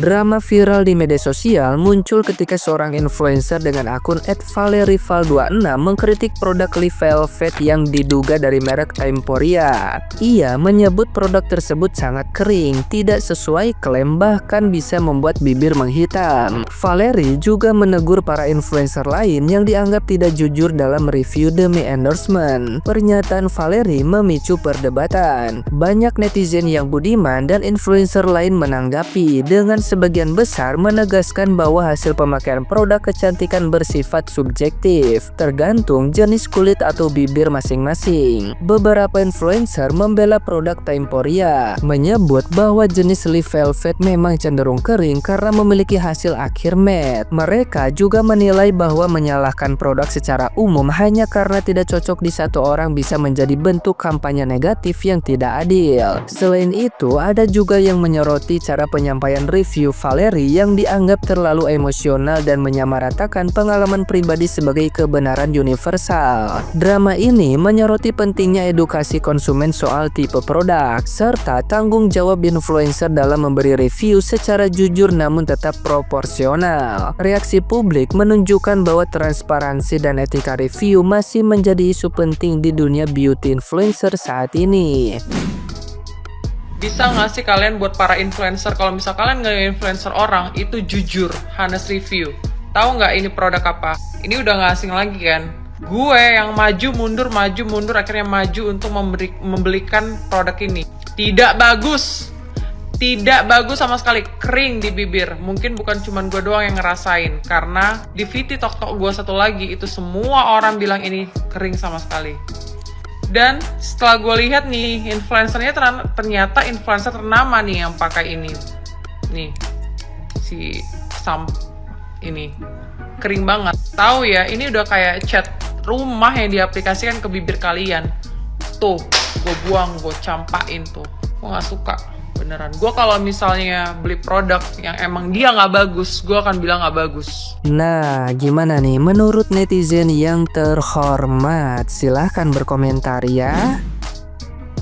Drama viral di media sosial muncul ketika seorang influencer dengan akun @valerival26 mengkritik produk lip velvet yang diduga dari merek Emporia. Ia menyebut produk tersebut sangat kering, tidak sesuai klaim, bahkan bisa membuat bibir menghitam. Valeri juga menegur para influencer lain yang dianggap tidak jujur dalam review demi endorsement. Pernyataan Valeri memicu perdebatan. Banyak netizen yang budiman dan influencer lain menanggapi dengan sebagian besar menegaskan bahwa hasil pemakaian produk kecantikan bersifat subjektif, tergantung jenis kulit atau bibir masing-masing. Beberapa influencer membela produk Emporia, menyebut bahwa jenis lip velvet memang cenderung kering karena memiliki hasil akhir matte. Mereka juga menilai bahwa menyalahkan produk secara umum hanya karena tidak cocok di satu orang bisa menjadi bentuk kampanye negatif yang tidak adil. Selain itu, ada juga yang menyoroti cara penyampaian review Valeri yang dianggap terlalu emosional dan menyamaratakan pengalaman pribadi sebagai kebenaran universal. Drama ini menyoroti pentingnya edukasi konsumen soal tipe produk, serta tanggung jawab influencer dalam memberi review secara jujur namun tetap proporsional. Reaksi publik menunjukkan bahwa transparansi dan etika review masih menjadi isu penting di dunia beauty influencer saat ini. Bisa nggak sih kalian buat para influencer, kalau misal kalian nggak influencer orang, itu jujur, honest review. Tahu nggak ini produk apa? Ini udah nggak asing lagi kan? Gue yang maju mundur, akhirnya maju untuk membelikan produk ini. Tidak bagus. Tidak bagus sama sekali, kering di bibir. Mungkin bukan cuma gue doang yang ngerasain, karena di VT Tok gue satu lagi, itu semua orang bilang ini kering sama sekali. Dan setelah gue lihat nih, influencernya ternyata influencer ternama nih yang pakai ini. Nih, si Sam ini. Kering banget. Tahu ya, ini udah kayak cat rumah yang diaplikasikan ke bibir kalian. Tuh, gue buang, gue campain tuh. Gue gak suka, beneran. Gue kalau misalnya beli produk yang emang dia gak bagus, gue akan bilang gak bagus. Nah, gimana nih menurut netizen yang terhormat? Silahkan berkomentar ya.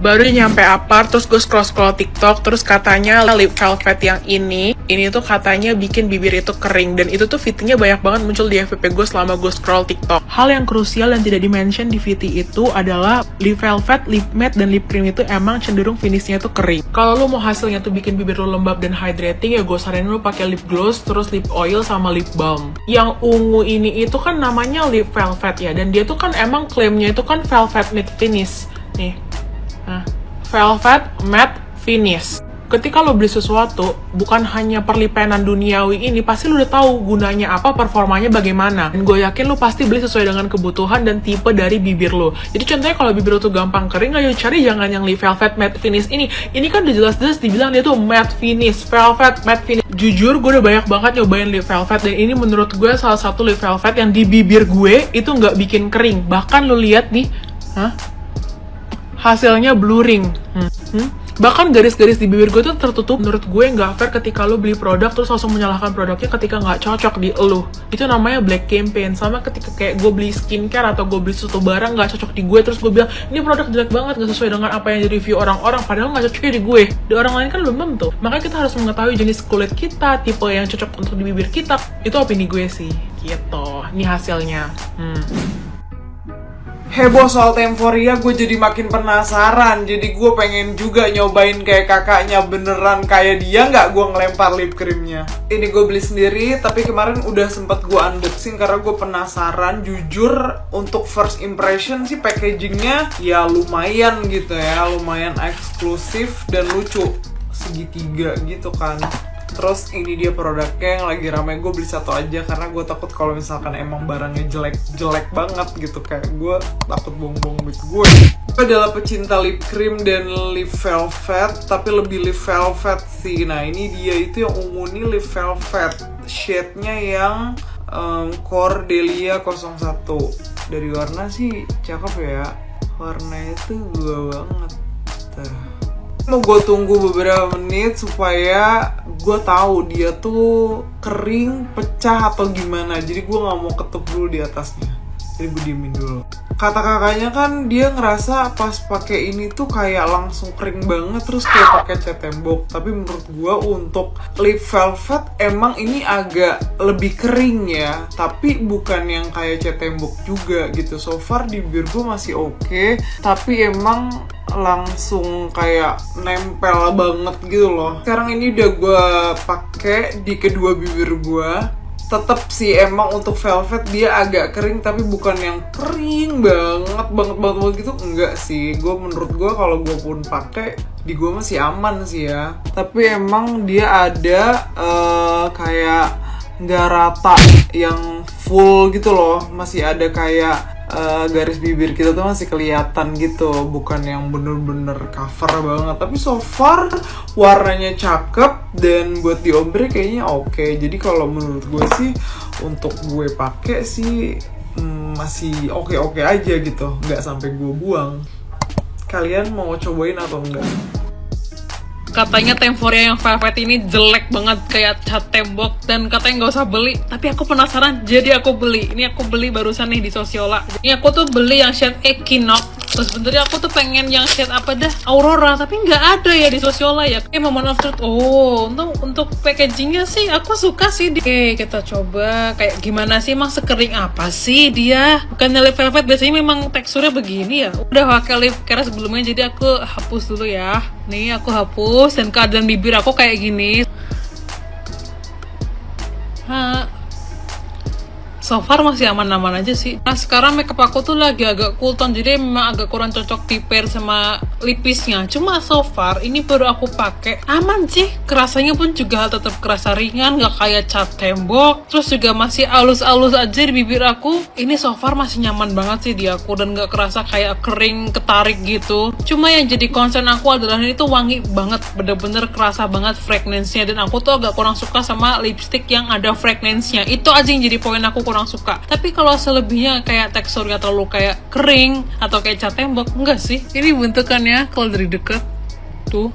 Baru nyampe apart, terus gue scroll TikTok, terus katanya lip velvet yang ini tuh katanya bikin bibir itu kering, dan itu tuh VT-nya banyak banget muncul di FYP gue selama gue scroll TikTok. Hal yang krusial dan tidak di-mention di VT itu adalah lip velvet, lip matte, dan lip cream itu emang cenderung finishnya tuh kering. Kalau lo mau hasilnya tuh bikin bibir lo lembab dan hydrating, ya gue saranin lo pakai lip gloss, terus lip oil, sama lip balm. Yang ungu ini itu kan namanya lip velvet ya, dan dia tuh kan emang klaimnya itu kan velvet matte finish. Nih. Nah, velvet matte finish. Ketika lo beli sesuatu, bukan hanya perlipenan duniawi ini, pasti lo udah tahu gunanya apa, performanya bagaimana. Dan gue yakin lo pasti beli sesuai dengan kebutuhan dan tipe dari bibir lo. Jadi contohnya kalau bibir lo tuh gampang kering, ayo cari jangan yang lip velvet matte finish ini. Ini kan udah jelas-jelas dibilang dia tuh matte finish, velvet matte finish. Jujur, gue udah banyak banget nyobain lip velvet, dan ini menurut gue salah satu lip velvet yang di bibir gue itu nggak bikin kering. Bahkan lo lihat nih, hasilnya blurring. Bahkan garis-garis di bibir gue tuh tertutup. Menurut gue nggak fair ketika lo beli produk terus langsung menyalahkan produknya ketika nggak cocok di lo. Itu namanya black campaign. Sama ketika kayak gue beli skincare atau gue beli suatu barang nggak cocok di gue, terus gue bilang ini produk jelek banget, nggak sesuai dengan apa yang di review orang-orang, padahal nggak cocoknya di gue. Di orang lain kan belum tentu. Makanya kita harus mengetahui jenis kulit kita, tipe yang cocok untuk di bibir kita. Itu opini gue sih. Gitu. Ini hasilnya. Heboh soal Emporia, gue jadi makin penasaran. Jadi gue pengen juga nyobain kayak kakaknya, beneran kayak dia nggak gue ngelempar lip creamnya. Ini gue beli sendiri, tapi kemarin udah sempet gue unboxing karena gue penasaran. Jujur, untuk first impression sih packagingnya ya lumayan gitu ya, lumayan eksklusif dan lucu, segitiga gitu kan. Terus ini dia produknya yang lagi ramai. Gue beli satu aja karena gue takut kalau misalkan emang barangnya jelek banget gitu, kayak gue takut buang-buang duit gue. Gue adalah pecinta lip cream dan lip velvet, tapi lebih lip velvet sih. Nah ini dia, itu yang ungu nih lip velvet, shade-nya yang Cordelia 01. Dari warna sih cakep ya, warnanya tuh gue banget. Mau gue tunggu beberapa menit supaya gue tahu dia tuh kering, pecah atau gimana. Jadi gue nggak mau ketup dulu di atasnya. Jadi gue diemin dulu. Kata kakaknya kan dia ngerasa pas pakai ini tuh kayak langsung kering banget, terus kayak pakai cat tembok. Tapi menurut gua untuk lip velvet emang ini agak lebih kering ya, tapi bukan yang kayak cat tembok juga gitu. So far di bibir gua masih oke, tapi emang langsung kayak nempel banget gitu loh. Sekarang ini udah gua pakai di kedua bibir gua. Tetap sih emang untuk velvet dia agak kering, tapi bukan yang kering banget gitu, enggak sih. Menurut gue kalau gue pun pakai di gue masih aman sih ya. Tapi emang dia ada kayak nggak rata yang full gitu loh, masih ada kayak garis bibir kita tuh masih kelihatan gitu, bukan yang bener-bener cover banget. Tapi so far warnanya cakep dan buat di ombre kayaknya oke. Jadi kalau menurut gue sih untuk gue pakai sih masih oke aja gitu, nggak sampai gue buang. Kalian mau cobain atau enggak? Katanya Temporia yang velvet ini jelek banget kayak cat tembok dan katanya nggak usah beli. Tapi aku penasaran, jadi aku beli. Ini aku beli barusan nih di Sosiola. Ini aku tuh beli yang shade Equinox. Terus sebenernya aku tuh pengen yang shade apa dah, Aurora, tapi nggak ada ya di Sosiola ya. Moment of truth. Oh, untuk packagingnya sih aku suka sih. Oke, kita coba kayak gimana sih, emang sekering apa sih dia? Bukan lip velvet biasanya memang teksturnya begini ya. Udah pakai lip care sebelumnya, jadi aku hapus dulu ya. Nih aku hapus dan keadaan bibir aku kayak gini. So far masih aman-aman aja sih. Nah sekarang makeup aku tuh lagi agak cool tone, jadi memang agak kurang cocok di pair sama lipisnya. Cuma so far ini baru aku pakai aman sih. Kerasanya pun juga tetap kerasa ringan, nggak kayak cat tembok. Terus juga masih halus-halus aja di bibir aku. Ini so far masih nyaman banget sih di aku dan nggak kerasa kayak kering ketarik gitu. Cuma yang jadi concern aku adalah ini tuh wangi banget, bener-bener kerasa banget fragrance-nya. Dan aku tuh agak kurang suka sama lipstick yang ada fragrance-nya. Itu aja yang jadi poin aku kurang suka. Tapi kalau selebihnya kayak teksturnya terlalu kayak kering atau kayak cat tembok, enggak sih. Ini bentukannya kalau dari deket tuh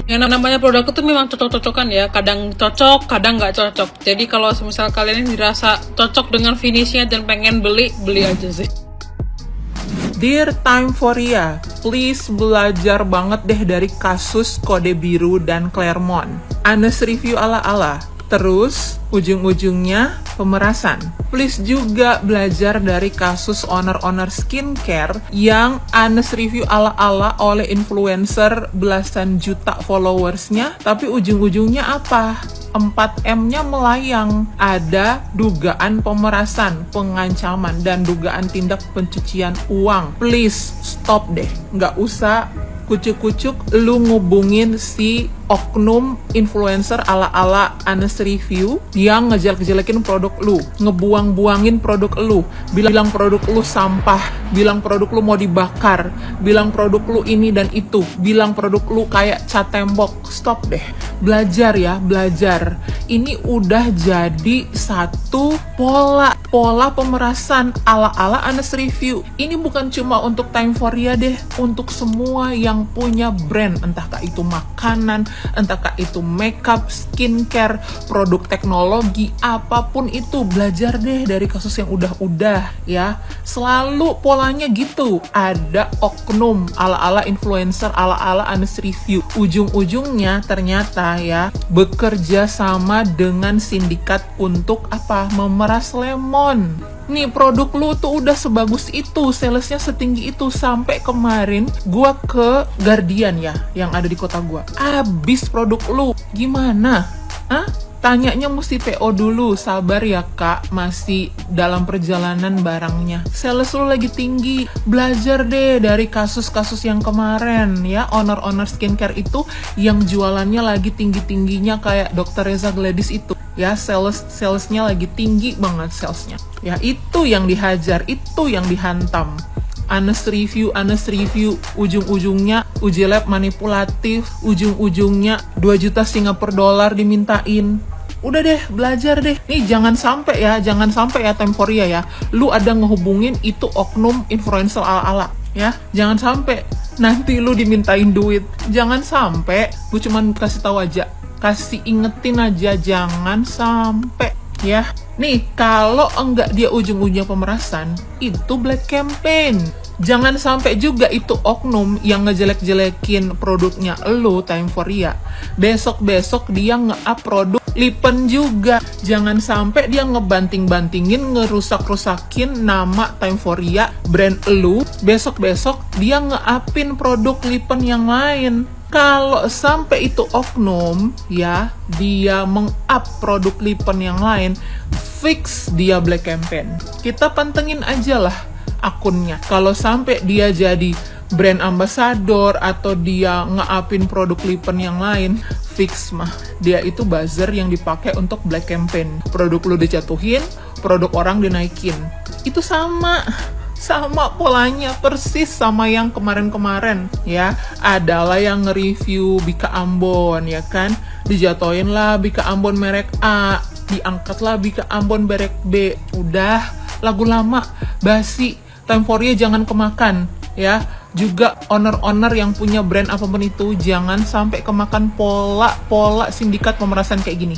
yang namanya produk itu memang cocok-cocokan ya, kadang cocok, kadang nggak cocok. Jadi kalau misal kalian ini dirasa cocok dengan finishnya dan pengen beli aja sih. Dear Timeforia, please belajar banget deh dari kasus Kode Biru dan Claremont. Honest review ala-ala. Terus, ujung-ujungnya pemerasan. Please juga belajar dari kasus owner-owner skincare yang honest review ala-ala oleh influencer belasan juta followersnya, tapi ujung-ujungnya apa? 4M-nya melayang. Ada dugaan pemerasan, pengancaman, dan dugaan tindak pencucian uang. Please, stop deh. Nggak usah kucuk-kucuk lu ngubungin si oknum influencer ala-ala honest review yang ngejelek-jelekin produk lu, ngebuang-buangin produk lu, bilang produk lu sampah, bilang produk lu mau dibakar, bilang produk lu ini dan itu, bilang produk lu kayak cat tembok. Stop deh. Belajar ya, belajar. Ini udah jadi satu pola pemerasan ala-ala honest review. Ini bukan cuma untuk Timeforia deh, untuk semua yang punya brand, entahkah itu makanan, entahkah itu makeup, skincare, produk teknologi, apapun itu. Belajar deh dari kasus yang udah ya. Selalu polanya gitu, ada oknum ala-ala influencer, ala-ala honest review, ujung-ujungnya ternyata ya bekerja sama dengan sindikat untuk apa? Memeras lemon. Nih produk lu tuh udah sebagus itu, salesnya setinggi itu, sampai kemarin gua ke Guardian ya, yang ada di kota gua. Abis produk lu, gimana? Hah? Tanyanya mesti PO dulu, sabar ya kak, masih dalam perjalanan barangnya. Sales lu lagi tinggi, belajar deh dari kasus-kasus yang kemarin ya, owner-owner skincare itu yang jualannya lagi tinggi-tingginya kayak Dr. Reza Gladys itu. Ya, salesnya lagi tinggi banget salesnya. Ya, itu yang dihajar, itu yang dihantam. Honest review, ujung-ujungnya uji lab manipulatif, ujung-ujungnya 2 juta Singapura dolar dimintain. Udah deh, belajar deh. Nih jangan sampai ya Timeforia ya, lu ada ngehubungin itu oknum influencer ala-ala ya. Jangan sampai nanti lu dimintain duit. Jangan sampai, gue cuman kasih tahu aja, kasih ingetin aja, jangan sampai. ya. Nih, kalau enggak dia ujung-ujungnya pemerasan, itu black campaign. Jangan sampai juga itu oknum yang ngejelek-jelekin produknya lo, Time for Ria. Besok-besok dia nge-up produk Lipen juga. Jangan sampai dia ngebanting-bantingin, ngerusak-rusakin nama Time for Ria, brand lo. Besok-besok dia nge-upin produk Lipen yang lain. Kalau sampai itu oknum, ya, dia meng-up produk Lipen yang lain, fix dia black campaign. Kita pantengin aja lah akunnya. Kalau sampai dia jadi brand ambassador atau dia nge-upin produk Lipen yang lain, fix mah dia itu buzzer yang dipakai untuk black campaign. Produk lu dijatuhin, produk orang dinaikin. Itu sama polanya, persis sama yang kemarin-kemarin ya. Adalah yang nge-review Bika Ambon, ya kan, dijatuhin lah Bika Ambon merek A, diangkatlah Bika Ambon merek B. Udah lagu lama, basi. Time for Ria jangan kemakan ya. Juga owner-owner yang punya brand apapun itu jangan sampai kemakan pola sindikat pemerasan kayak gini.